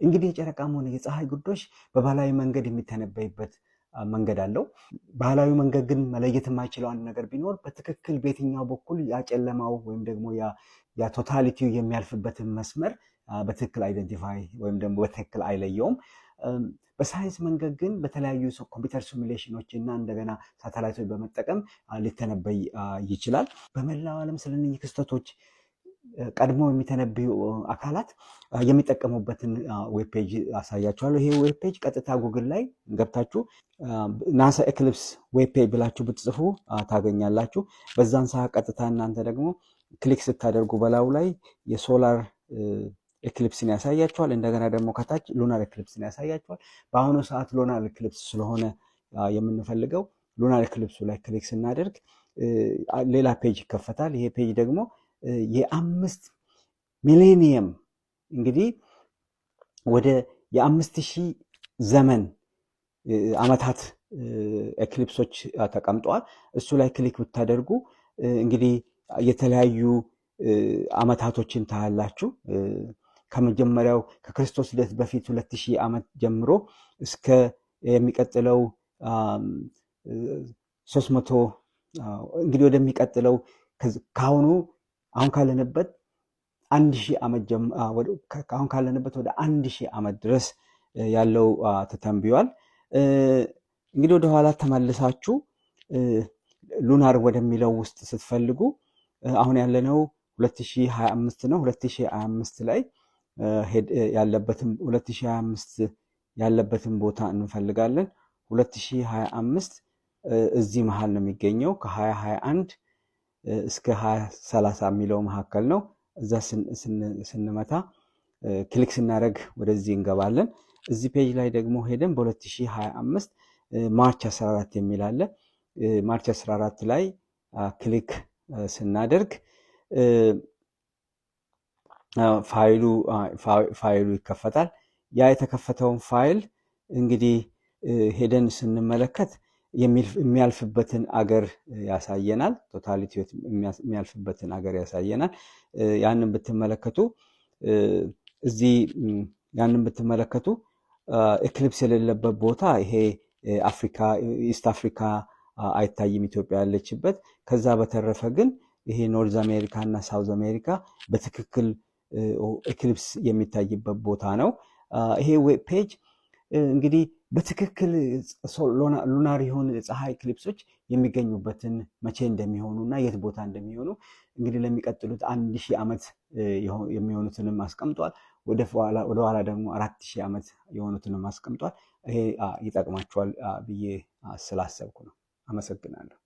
እንግዲህ የጨረቃም ሆነ የፀሐይ ጉርዶሽ በባህላዊ መንገድ የሚተነበይበት መንገድ አለው። ባህላዊ መንገድ ግን መለየት የማይችለው አንድ ነገር ቢኖር በትክክል በየትኛው በኩል ያጨለማው ወይም ደግሞ ያ ቶታሊቲው የሚያልፍበትን መስመር በትክክል አይደንቲፋይ ወይም ደግሞ በትክክል አይለየውም። በሳይንስ መንገድ ግን በተለያዩ ኮምፒውተር ሲሙሌሽኖች እና እንደገና ሳተላይቶች በመጠቀም ሊተነበይ ይችላል። በመላው ዓለም ስለነዚህ ክስተቶች ቀድሞ የሚተነብዩ አካላት የሚጠቀሙበትን ዌብ ፔጅ አሳያችኋለሁ። ይሄ ዌብ ፔጅ ቀጥታ ጉግል ላይ ገብታችሁ ናሳ ኤክሊፕስ ዌብ ፔጅ ብላችሁ ብትጽፉ ታገኛላችሁ። በዛን ሰዓት ቀጥታ እናንተ ደግሞ ክሊክ ስታደርጉ በላዩ ላይ የሶላር ኤክሊፕስን ያሳያችኋል። እንደገና ደግሞ ከታች ሉናር ኤክሊፕስን ያሳያችኋል። በአሁኑ ሰዓት ሉናር ኤክሊፕስ ስለሆነ የምንፈልገው ሉናር ኤክሊፕሱ ላይ ክሊክ ስናደርግ ሌላ ፔጅ ይከፈታል። ይሄ ፔጅ ደግሞ የ5 ሚሊኒየም እንግዲህ ወደ የ5000 ዘመን ዓመታት ኤክሊፕሶች ተቀምጠዋል። እሱ ላይ ክሊክ ብታደርጉ እንግዲህ የተለያዩ ዓመታቶችን ታያላችሁ። ከመጀመሪያው ከክርስቶስ ልደት በፊት 2000 ዓመት ጀምሮ እስከ የሚቀጥለው 300 እንግዲህ ወደሚቀጥለው ካሁኑ አሁን ካለንበት 1000 ዓመት አሁን ካለንበት ወደ 1000 ዓመት ድረስ ያለው ተተንብዮአል። እንግዲህ ወደ ኋላ ተመልሳችሁ ሉናር ወደሚለው ውስጥ ስትፈልጉ አሁን ያለነው 2025 ነው። 2025 ላይ ያለበትን 2025 ያለበትን ቦታ እንፈልጋለን። 2025 እዚህ መሃል ነው የሚገኘው። ከ2021 እስከ 2030 የሚለው መካከል ነው። እዛ ስንመታ ክሊክ ስናደርግ ወደዚህ እንገባለን። እዚህ ፔጅ ላይ ደግሞ ሄደን በ2025 ማርች 14 የሚል አለ። ማርች 14 ላይ ክሊክ ስናደርግ ፋይሉ ይከፈታል። ያ የተከፈተውን ፋይል እንግዲህ ሄደን ስንመለከት የሚያልፍበትን አገር ያሳየናል። ቶታሊቲ የሚያልፍበትን አገር ያሳየናል። ያንን ብትመለከቱ ኤክሊፕስ የሌለበት ቦታ ይሄ አፍሪካ ኢስት አፍሪካ አይታይም፣ ኢትዮጵያ ያለችበት። ከዛ በተረፈ ግን ይሄ ኖርዝ አሜሪካ እና ሳውዝ አሜሪካ በትክክል ኤክሊፕስ የሚታይበት ቦታ ነው። ይሄ ዌብ ፔጅ እንግዲህ በትክክል ሉናር የሆኑ ፀሐይ ኤክሊፕሶች የሚገኙበትን መቼ እንደሚሆኑና የት ቦታ እንደሚሆኑ እንግዲህ ለሚቀጥሉት 1000 ዓመት የሚሆኑትንም አስቀምጧል። ወደ ኋላ ደግሞ 4000 ዓመት የሆኑትንም አስቀምጧል። ይሄ ይጠቅማችኋል ብዬ ስላሰብኩ ነው። አመሰግናለሁ።